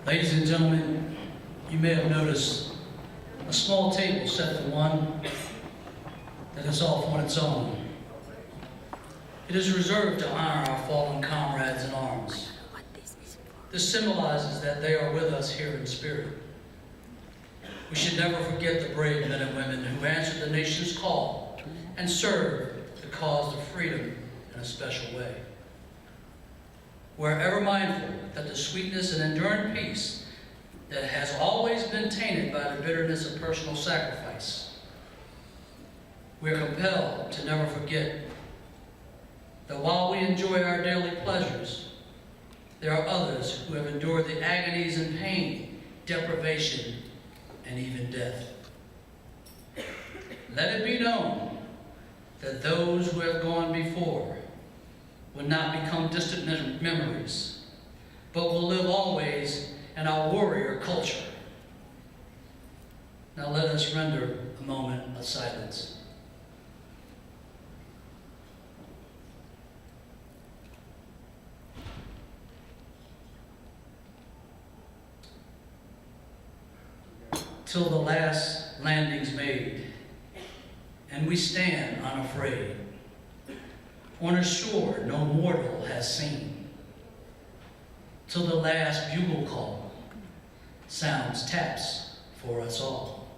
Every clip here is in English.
Ladies and gentlemen, you may have noticed a small table set for one that is off on its own. It is reserved to honor our fallen comrades in arms. This symbolizes that they are with us here in spirit. We should never forget the brave men and women who answered the nation's call and served the cause of freedom in a special way. We're ever mindful that the sweetness and enduring peace that has always been tainted by the bitterness of personal sacrifice. We are compelled to never forget that while we enjoy our daily pleasures, there are others who have endured the agonies and pain, deprivation, and even death. Let it be known that those who have gone before will not become distant memories, but will live always in our warrior culture. Now let us render a moment of silence. Till the last landing's made, and we stand unafraid on a shore no mortal has seen, till the last bugle call sounds taps for us all,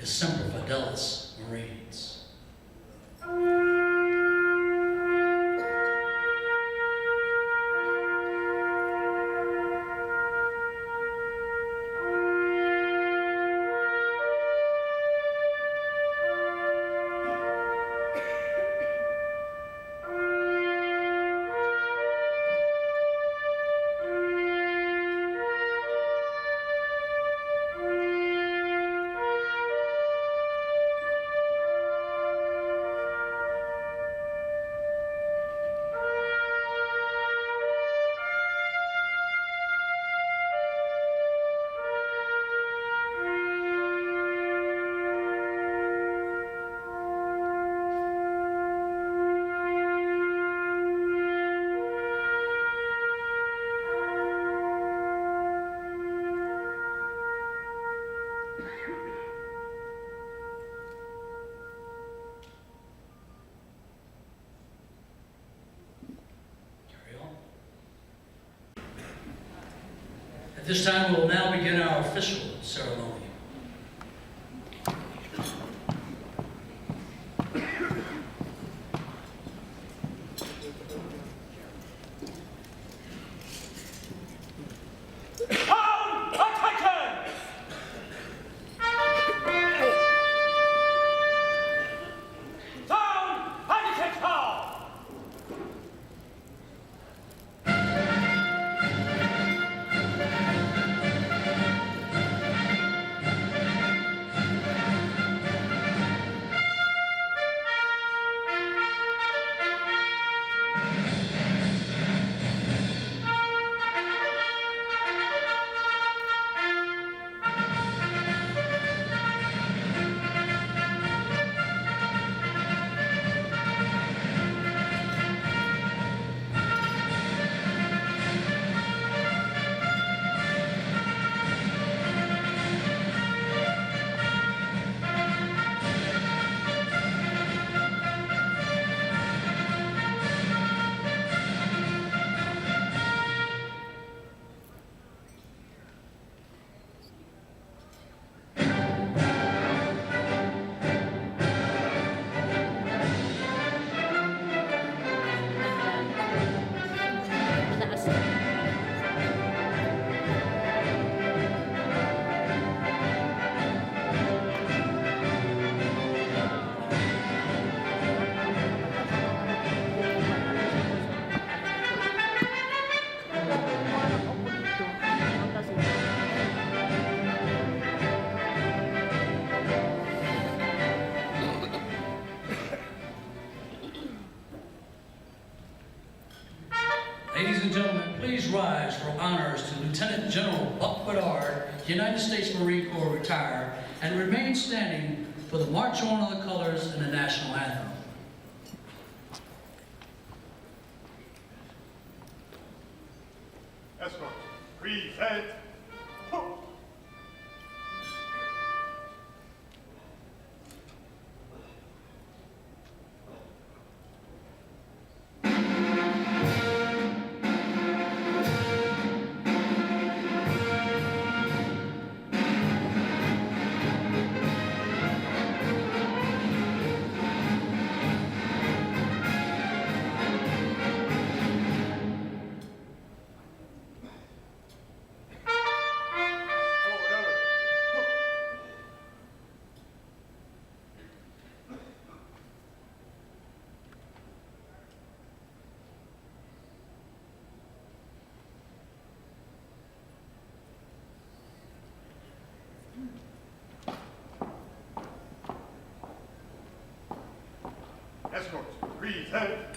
as Semper Fidelis Marines. At this time, we will now begin our official ceremony. Ladies and gentlemen, please rise for honors to Lieutenant General Buck Bedard, United States Marine Corps retired, and remain standing for the March On of the Colors and the National Anthem. Escorts, Present. Escort, present.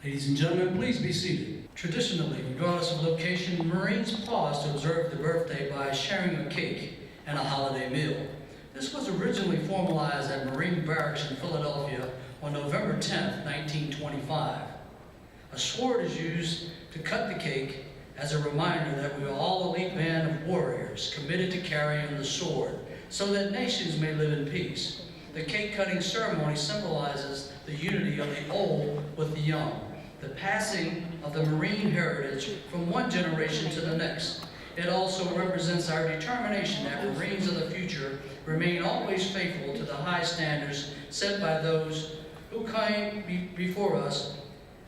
Ladies and gentlemen, please be seated. Traditionally, regardless of location, Marines pause to observe the birthday by sharing a cake and a holiday meal. This was originally formalized at Marine Barracks in Philadelphia on November 10, 1925. A sword is used to cut the cake as a reminder that we are all elite band of warriors committed to carrying the sword so that nations may live in peace. The cake cutting ceremony symbolizes the unity of the old with the young, the passing of the Marine heritage from one generation to the next. It also represents our determination that Marines of the future remain always faithful to the high standards set by those who came before us,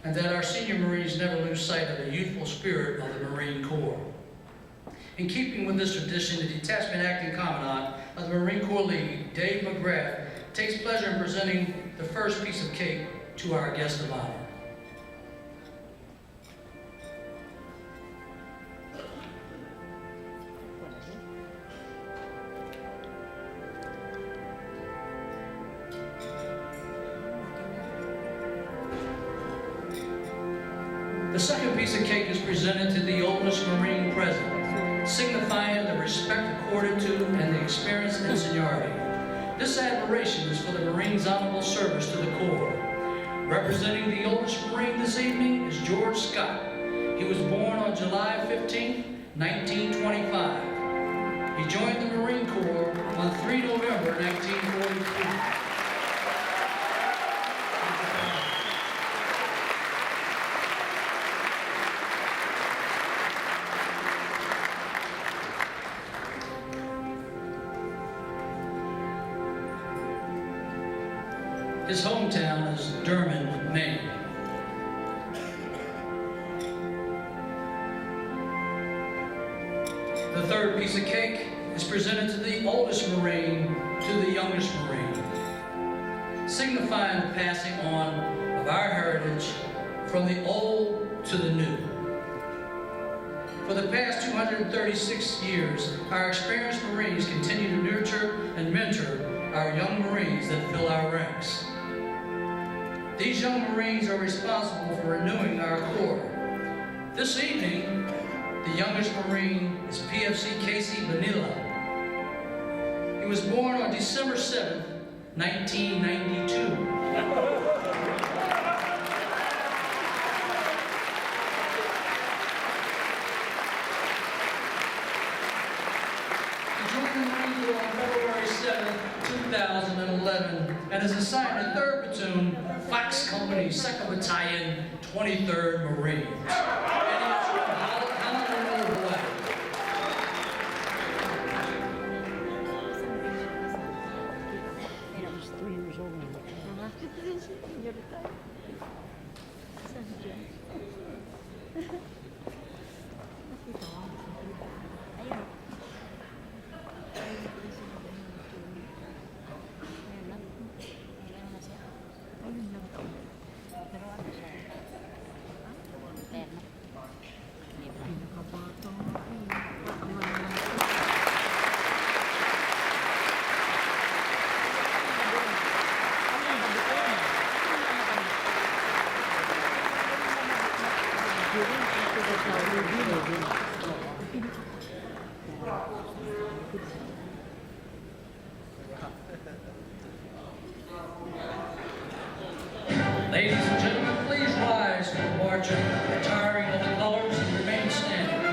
and that our senior Marines never lose sight of the youthful spirit of the Marine Corps. In keeping with this tradition, the Detachment Acting Commandant of the Marine Corps League, Dave McGrath, takes pleasure in presenting the first piece of cake to our guest of honor. The second piece of cake is presented to the oldest Marine present, signifying the respect accorded to and the experience and seniority. This admiration is for the Marine's honorable service to the Corps. Representing the oldest Marine this evening is George Scott. He was born on July 15, 1925. He joined the Marine Corps on 3 November 1943. His hometown is Durham, Maine. The third piece of cake is presented to the oldest Marine to the youngest Marine, signifying the passing on of our heritage from the old to the new. For the past 236 years, our experienced Marines continue to nurture and mentor our young Marines that fill our ranks. These young Marines are responsible for renewing our Corps. This evening, the youngest Marine is PFC Casey Vanilla. He was born on December 7th, 1992. He joined the Marine Corps on February 7th, 2011, and is assigned to 3rd Platoon, Fox Company, 2nd Battalion, 23rd Marines. And he is from Honolulu, Hawaii. He's 3 years old. Ladies and gentlemen, please rise for the march of retiring of the colors and remain standing.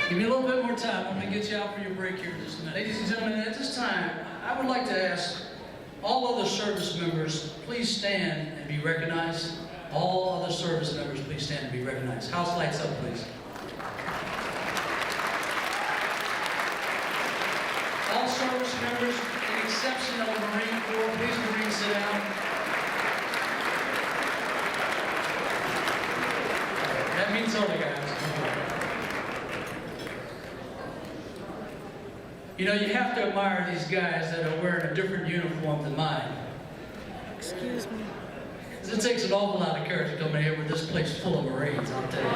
Give me a little bit more time. I'm going to get you out for your break here in just a minute. Ladies and gentlemen, at this time, I would like to ask all other service members, please stand and be recognized. All other service members, please stand and be recognized. House lights up, please. All service members, with the exception of the Marine Corps, please Marines sit down. That means all the guys. You know, you have to admire these guys that are wearing a different uniform than mine. Excuse me. It takes an awful lot of courage to come in here with this place full of Marines, I'll tell you.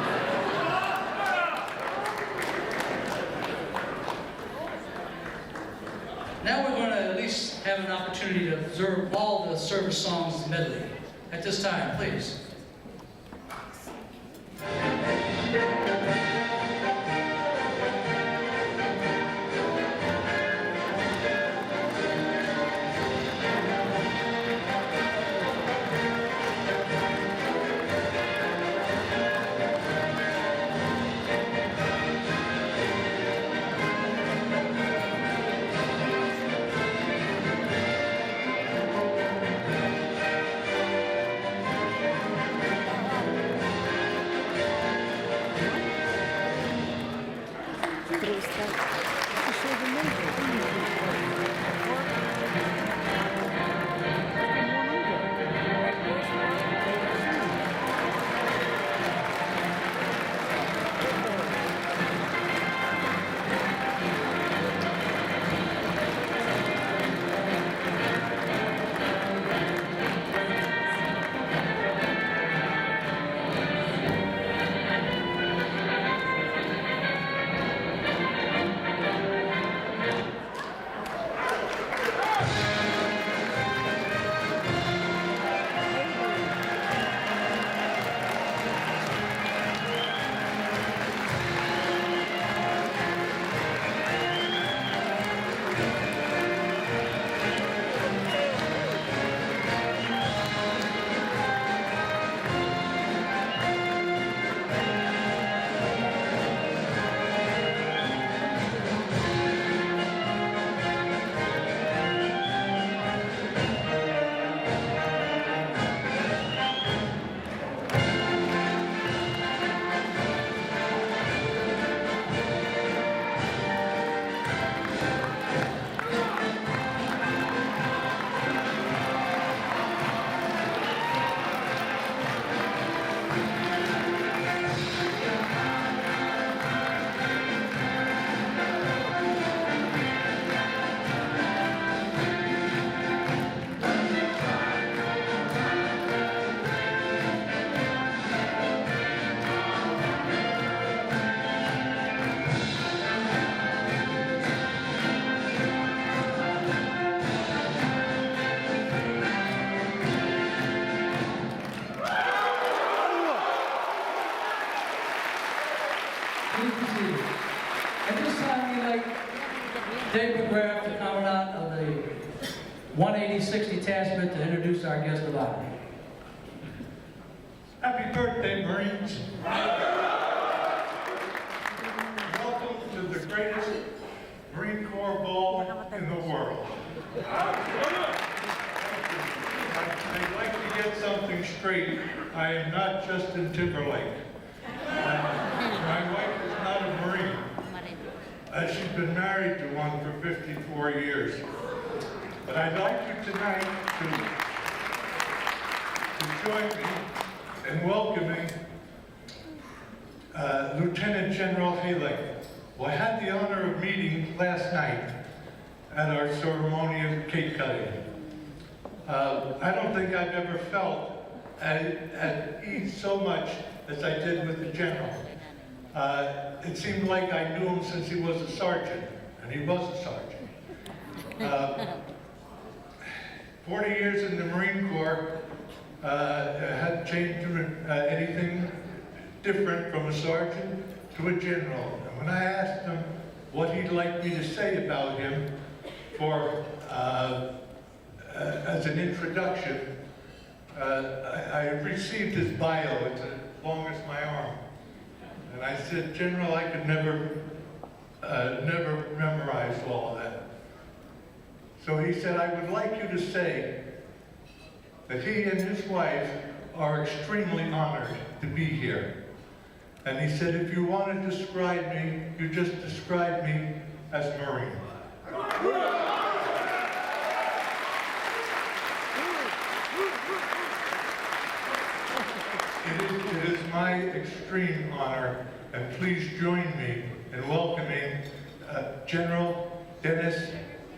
Now we're going to at least have an opportunity to observe all the service songs medley. At this time, please. Dave McGrath, the Commandant of the 180th Detachment, to introduce our guest of honor. Happy birthday, Marines. Welcome to the greatest Marine Corps ball in the world. I'd like to get something straight. I am not Justin Timberlake. My wife is not a Marine. She's been married to one for 54 years. But I'd like you tonight to join me in welcoming Lieutenant General Haley, who I had the honor of meeting last night at our ceremony of cake cutting. I don't think I've ever felt at ease so much as I did with the General. It seemed like I knew him since he was a sergeant, and he was a sergeant. 40 years in the Marine Corps hadn't changed anything different from a sergeant to a general. And when I asked him what he'd like me to say about him for as an introduction, I received his bio. It's as long as my arm. And I said, General, I could never I've never memorized all of that. So he said, I would like you to say that he and his wife are extremely honored to be here. And he said, if you want to describe me, you just describe me as Marine. It is my extreme honor, and please join me in welcoming General Dennis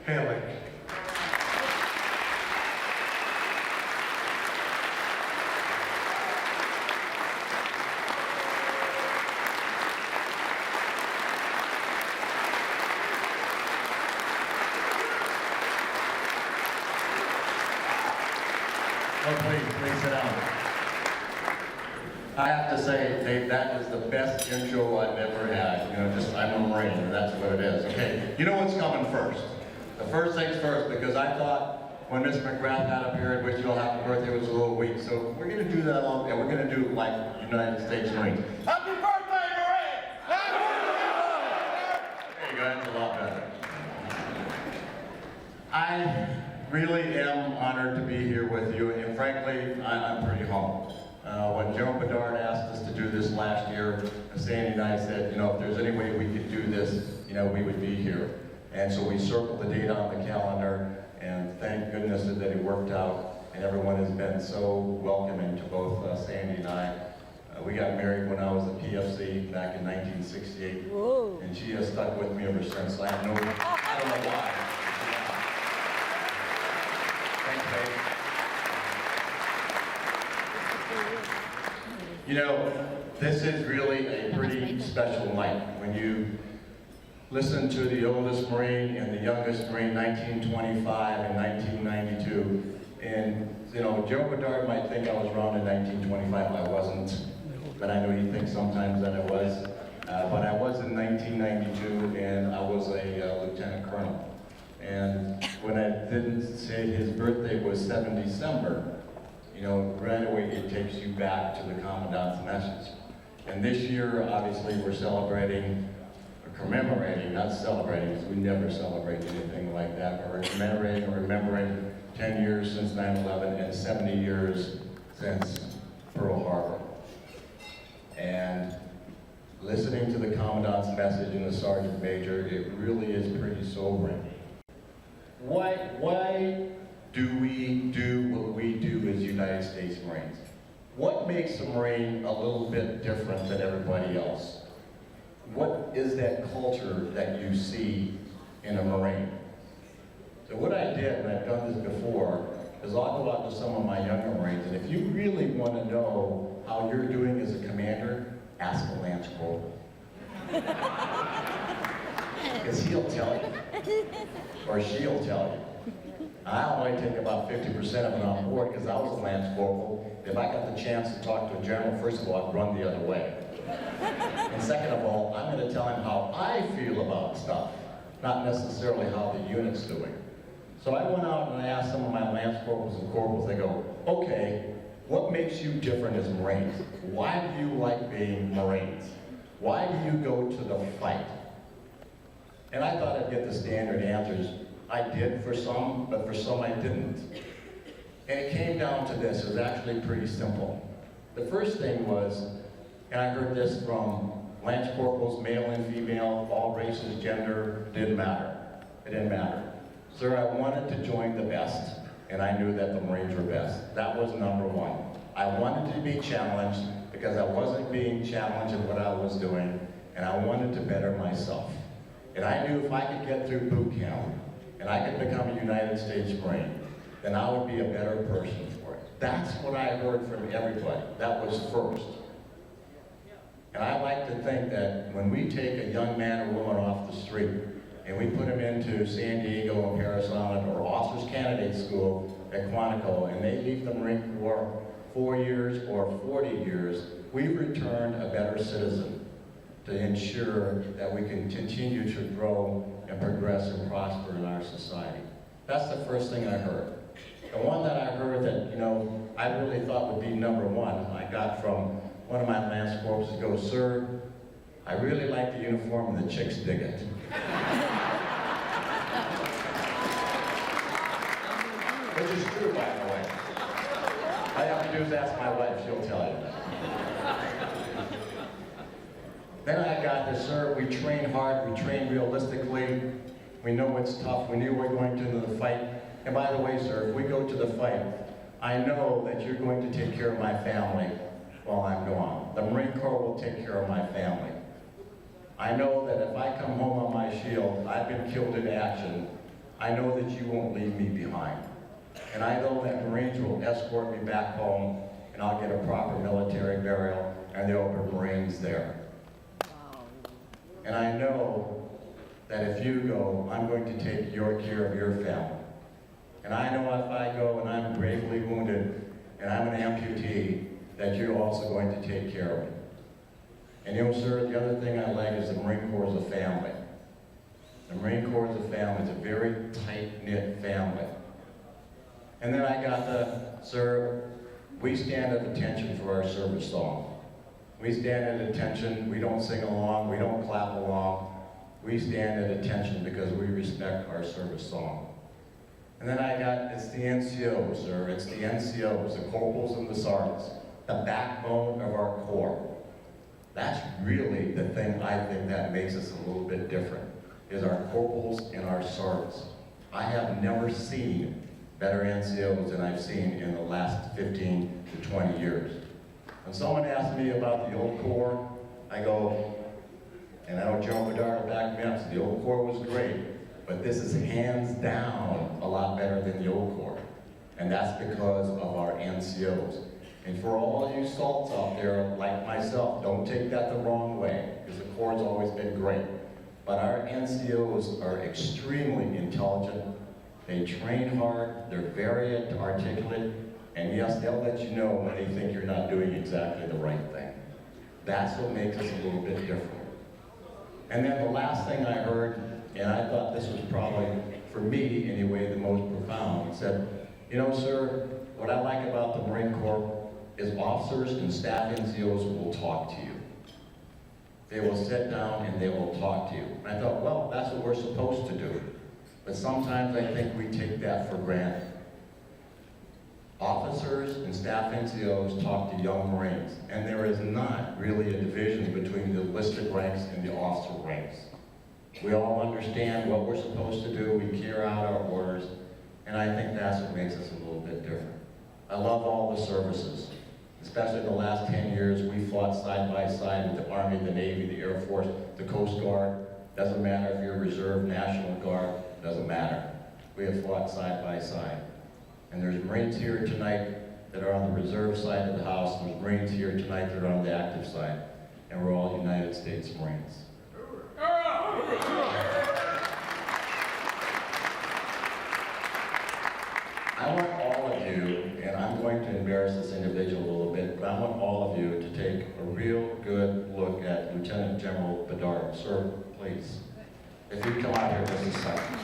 Halleck. Oh, please sit down. I have to say, Dave, that is the best intro I've ever had. You know, just, I'm a Marine, and that's what it is. Okay, you know what's coming first. The first thing's first, because I thought when Miss McGrath got up here and wished you all happy birthday was a little weak, so we're going to do that all, and we're going to do it like United States Marines. Happy birthday, Marine! There you go, that's a lot better. I really am honored to be here with you, and frankly, I'm pretty humbled. When Joe Bedard asked us to do this last year, Sandy and I said, you know, if there's any way we could do this, you know, we would be here. And so we circled the date on the calendar, and thank goodness that it worked out, and everyone has been so welcoming to both Sandy and I. We got married when I was at PFC back in 1968, Whoa. and she has stuck with me ever since. I don't know why. Thanks, babe. You know, this is really a pretty special night when you listen to the oldest Marine and the youngest Marine, 1925 and 1992. And, you know, Joe Bedard might think I was around in 1925. I wasn't, but I know he thinks sometimes that I was. But I was in 1992, and I was a lieutenant colonel. And when I didn't say his birthday was 7 December, you know, right away it takes you back to the Commandant's message. And this year, obviously, we're celebrating, or commemorating, not celebrating, because we never celebrate anything like that, but we're commemorating or remembering 10 years since 9/11 and 70 years since Pearl Harbor. And listening to the Commandant's message and the Sergeant Major, it really is pretty sobering. Why do we do what we do as United States Marines? What makes a Marine a little bit different than everybody else? What is that culture that you see in a Marine? So what I did, and I've done this before, is I'll go out to some of my younger Marines, and if you really want to know how you're doing as a commander, ask a Lance Corporal. Because he'll tell you, or she'll tell you. I only take about 50% of it on board because I was a Lance Corporal. If I got the chance to talk to a general, first of all, I'd run the other way. And second of all, I'm going to tell him how I feel about stuff, not necessarily how the unit's doing. So I went out and I asked some of my Lance Corporals and Corporals, they go, okay, what makes you different as Marines? Why do you like being Marines? Why do you go to the fight? And I thought I'd get the standard answers. I did for some, but for some I didn't. And it came down to this. It was actually pretty simple. The first thing was, and I heard this from Lance Corporals, male and female, all races, gender, didn't matter. It didn't matter. Sir, I wanted to join the best, and I knew that the Marines were best. That was number one. I wanted to be challenged because I wasn't being challenged in what I was doing, and I wanted to better myself. And I knew if I could get through boot camp, and I could become a United States Marine, then I would be a better person for it. That's what I heard from everybody. That was first. And I like to think that when we take a young man or woman off the street and we put them into San Diego and Paris Island or Officers Candidate School at Quantico and they leave the Marine Corps 4 years or 40 years, we've returned a better citizen to ensure that we can continue to grow and progress and prosper in our society. That's the first thing I heard. The one that I heard that, you know, I really thought would be number one, I got from one of my Lance Corps to go, sir, I really like the uniform and the chicks dig it. Which is true, by the way. All you have to do is ask my wife, she'll tell you. Then I got this, sir, we train hard, we train realistically, we know it's tough, we knew we were going to the fight. And by the way, sir, if we go to the fight, I know that you're going to take care of my family while I'm gone. The Marine Corps will take care of my family. I know that if I come home on my shield, I've been killed in action, I know that you won't leave me behind. And I know that Marines will escort me back home, and I'll get a proper military burial, and there will be Marines there. And I know that if you go, I'm going to take your care of your family. And I know if I go and I'm gravely wounded, and I'm an amputee, that you're also going to take care of me. And you know, sir, the other thing I like is the Marine Corps is a family. The Marine Corps is a family. It's a very tight-knit family. And then I got sir, we stand at attention for our service song. We stand at attention, we don't sing along, we don't clap along. We stand at attention because we respect our service song. And then I got, it's the NCOs, sir, it's the NCOs, the corporals and the sergeants, the backbone of our Corps. That's really the thing I think that makes us a little bit different, is our corporals and our sergeants. I have never seen better NCOs than I've seen in the last 15 to 20 years. When someone asks me about the old Corps, I go, and I know Joe Bedard will back me up, so the old Corps was great, but this is hands down a lot better than the old Corps. And that's because of our NCOs. And for all you salts out there, like myself, don't take that the wrong way, because the Corps has always been great. But our NCOs are extremely intelligent. They train hard, they're very articulate, and yes, they'll let you know when they think you're not doing exactly the right thing. That's what makes us a little bit different. And then the last thing I heard, and I thought this was probably, for me anyway, the most profound, it said, you know, sir, what I like about the Marine Corps is officers and staff NCOs will talk to you. They will sit down and they will talk to you. And I thought, well, that's what we're supposed to do. But sometimes I think we take that for granted. Officers and staff NCOs talk to young Marines, and there is not really a division between the enlisted ranks and the officer ranks. We all understand what we're supposed to do, we carry out our orders, and I think that's what makes us a little bit different. I love all the services, especially the last 10 years. We fought side by side with the Army, the Navy, the Air Force, the Coast Guard. Doesn't matter if you're Reserve, National Guard, doesn't matter. We have fought side by side. And there's Marines here tonight that are on the reserve side of the house, and there's Marines here tonight that are on the active side, and we're all United States Marines. I want all of you, and I'm going to embarrass this individual a little bit, but I want all of you to take a real good look at Lieutenant General Bedard. Sir, please. If you come out here just a second.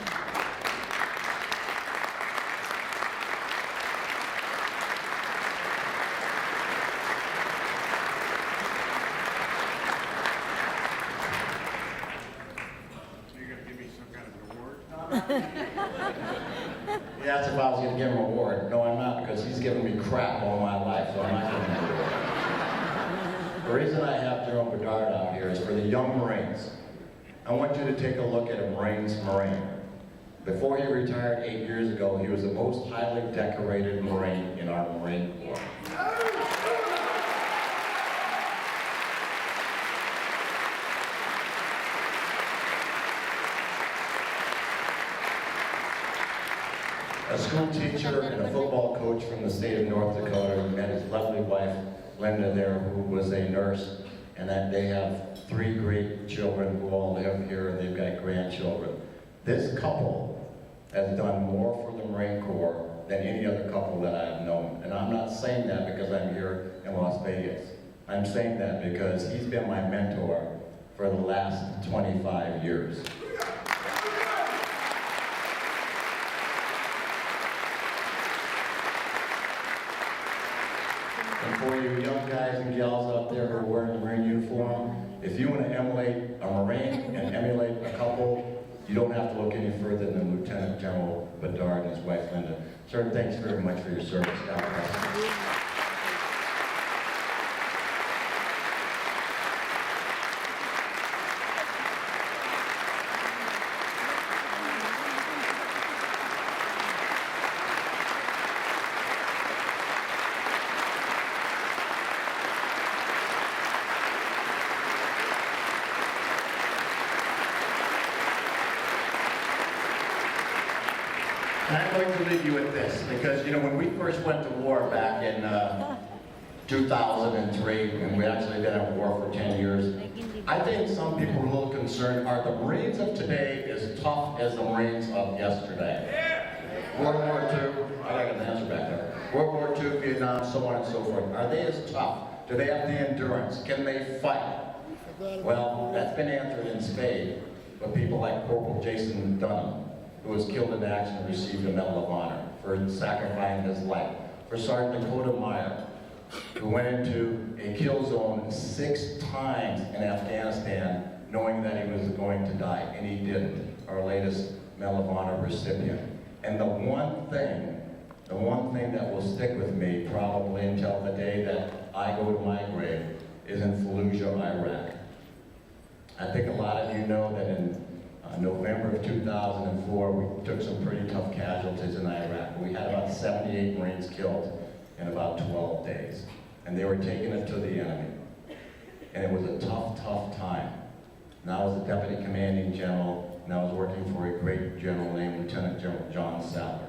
He asked if I was going to give him a award. No, I'm not, because he's given me crap all my life, so I'm not giving him an award. The reason I have General Bedard out here is for the young Marines. I want you to take a look at a Marine's Marine. Before he retired 8 years ago, he was the most highly decorated Marine in our Marine Corps. A school teacher and a football coach from the state of North Dakota. He met his lovely wife, Linda, there, who was a nurse, and that they have 3 great children who all live here, and they've got grandchildren. This couple has done more for the Marine Corps than any other couple that I have known. And I'm not saying that because I'm here in Las Vegas. I'm saying that because he's been my mentor for the last 25 years. And for you young guys and gals out there who are wearing the Marine uniform, if you want to emulate a Marine and emulate a couple, you don't have to look any further than Lieutenant General Bedard and his wife Linda. Sir, thanks very much for your service. God bless you. And I'm going to leave you with this, because, you know, when we first went to war back in 2003, and we actually been at war for 10 years, I think some people are a little concerned, are the Marines of today as tough as the Marines of yesterday? World War II, I got an answer back there. World War II, Vietnam, so on and so forth. Are they as tough? Do they have the endurance? Can they fight? Well, that's been answered in spades with people like Corporal Jason Dunham, who was killed in action and received a Medal of Honor for sacrificing his life. For Sergeant Dakota Meyer, who went into a kill zone 6 times in Afghanistan, knowing that he was going to die, and he didn't. Our latest Medal of Honor recipient. And the one thing that will stick with me probably until the day that I go to my grave is in Fallujah, Iraq. I think a lot of you know that in November of 2004, we took some pretty tough casualties in Iraq. We had about 78 Marines killed in about 12 days. And they were taking it to the enemy. And it was a tough, tough time. And I was a deputy commanding general, and I was working for a great general named Lieutenant General John Sadler.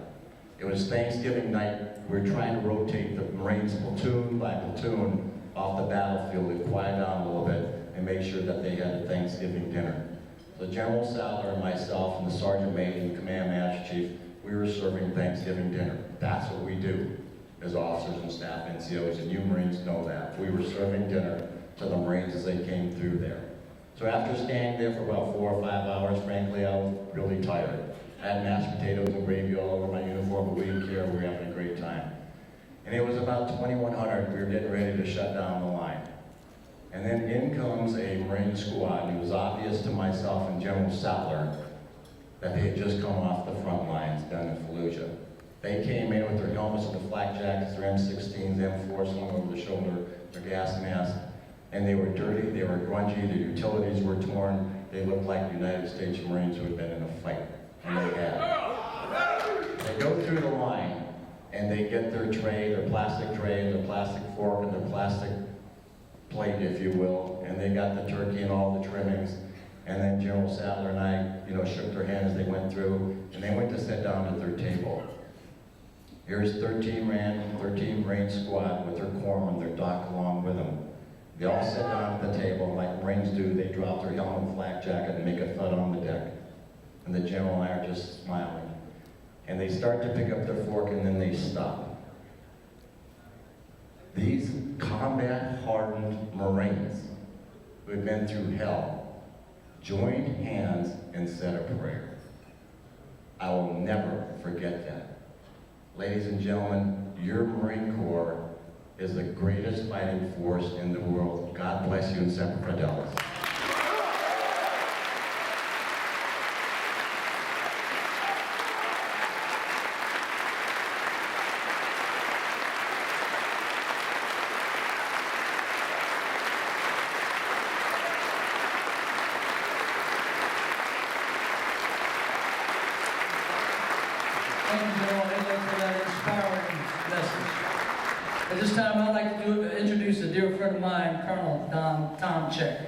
It was Thanksgiving night. We were trying to rotate the Marines platoon by platoon off the battlefield to quiet down a little bit and make sure that they had a Thanksgiving dinner. So General Sadler and myself and the Sergeant Major and the Command Master Chief, we were serving Thanksgiving dinner. That's what we do as officers and staff NCOs, and you Marines know that. We were serving dinner to the Marines as they came through there. So after staying there for about 4 or 5 hours, frankly, I was really tired. I had mashed potatoes and gravy all over my uniform, but we didn't care. We were having a great time. And it was about 2100. We were getting ready to shut down the line. And then in comes a Marine squad, and it was obvious to myself and General Sadler that they had just come off the front lines down in Fallujah. They came in with their helmets and the flak jackets, their M16s, M4s hung over the shoulder, their gas masks, and they were dirty, they were grungy, their utilities were torn. They looked like United States Marines who had been in a fight, and they had. They go through the line, and they get their tray, their plastic tray, their plastic fork, and their plastic plate, if you will, and they got the turkey and all the trimmings. And then General Sadler and I, shook their hand as they went through, and they went to sit down at their table. Here's 13 Marine squad with their corpsmen, their doc along with them. They all sit down at the table, like Marines do. They drop their helmet and flak jacket and make a thud on the deck. And the General and I are just smiling. And they start to pick up their fork, and then they stop. These combat-hardened Marines who had been through hell joined hands and said a prayer. I will never forget that. Ladies and gentlemen, your Marine Corps is the greatest fighting force in the world. God bless you and Semper Fidelis. Thank you, General Haylock, for that inspiring message. At this time, I'd like to introduce a dear friend of mine, Colonel Tom Check.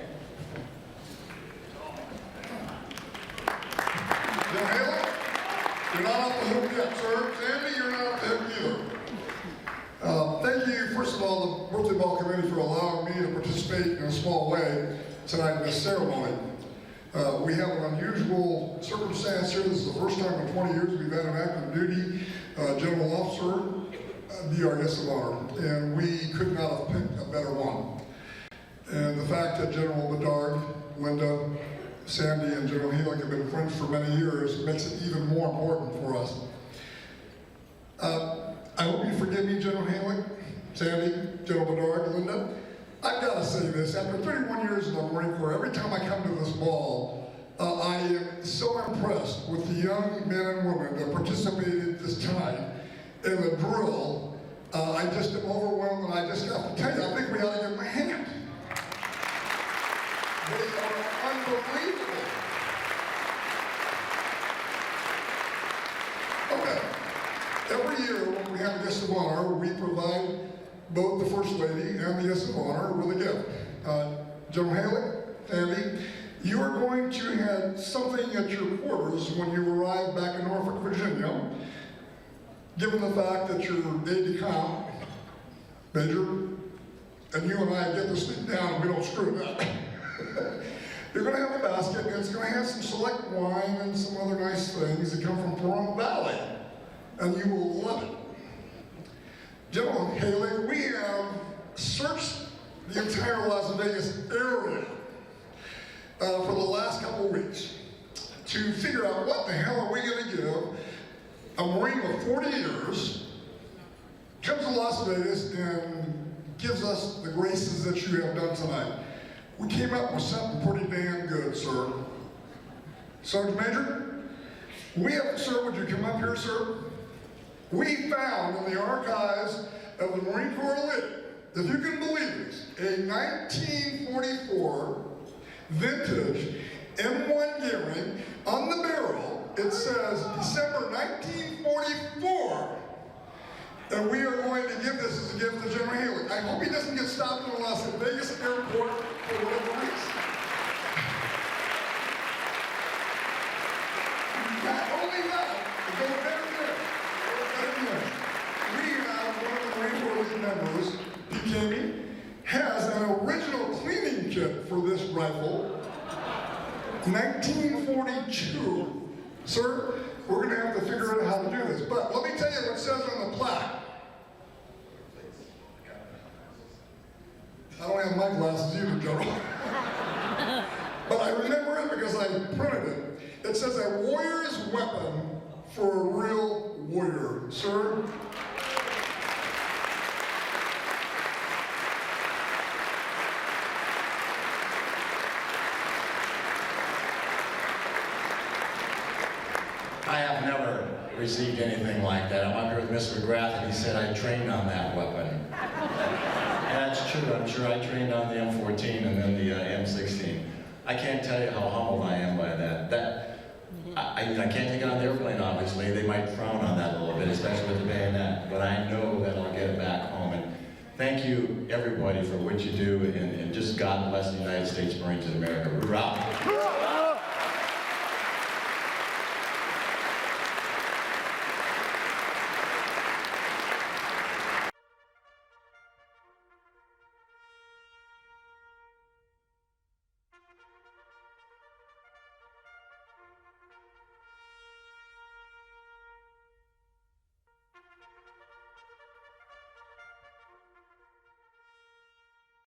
General Haylock, you're not off the hook yet, sir. Sandy, you're not off the hook either. Thank you, first of all, the Birthday Ball Committee for allowing me to participate in a small way tonight in this ceremony. We have an unusual circumstance here. This is the first time in 20 years we've had an active duty general officer be our guest of honor, and we could not have picked a better one. And the fact that General Bedard, Linda, Sandy, and General Haylock have been friends for many years makes it even more important for us. I hope you forgive me, General Haylock, Sandy, General Bedard, Linda. I've got to say this, after 31 years in the Marine Corps, every time I come to this ball, I am so impressed with the young men and women that participated this time in the drill. I just am overwhelmed, and I just have to tell you, I think we ought to give them a hand. They are unbelievable. Okay. Every year when we have a guest of honor, we provide both the First Lady and the guest of honor with a gift. General Haley, Andy, you are going to have something at your quarters when you arrive back in Norfolk, Virginia, given the fact that your aide-de-camp, Major, and you and I get this thing down and we don't screw it up. You're going to have a basket, and it's going to have some select wine and some other nice things that come from Pahrump Valley, and you will love it. General Haley, we have searched the entire Las Vegas area for the last couple of weeks to figure out what the hell are we going to give a Marine of 40 years, comes to Las Vegas and gives us the graces that you have done tonight. We came up with something pretty damn good, sir. Sergeant Major, we have, sir, would you come up here, sir? We found in the archives of the Marine Corps Elite, if you can believe this, a 1944 vintage M1 gearing. On the barrel, it says December 1944. And we are going to give this as a gift to General Haley. I hope he doesn't get stopped in the Las Vegas airport for whatever reason. Not only that, to go better yet, we have one of the Marine Corps Elite members, PK, has an original cleaning kit for this rifle, 1942. Sir, we're going to have to figure out how to do this. But let me tell you what it says on the plaque. I don't have my glasses either, General. But I remember it because I printed it. It says a warrior's weapon for a real warrior. Sir? I have never received anything like that. I'm up here with Mr. McGrath, and he said I trained on that weapon. And that's true. I'm sure I trained on the M14 and then the M16. I can't tell you how humbled I am by that. I can't take it on the airplane, obviously. They might frown on that a little bit, especially with the bayonet. But I know that I'll get it back home. And thank you, everybody, for what you do. And just God bless the United States Marines of America. Hoorah!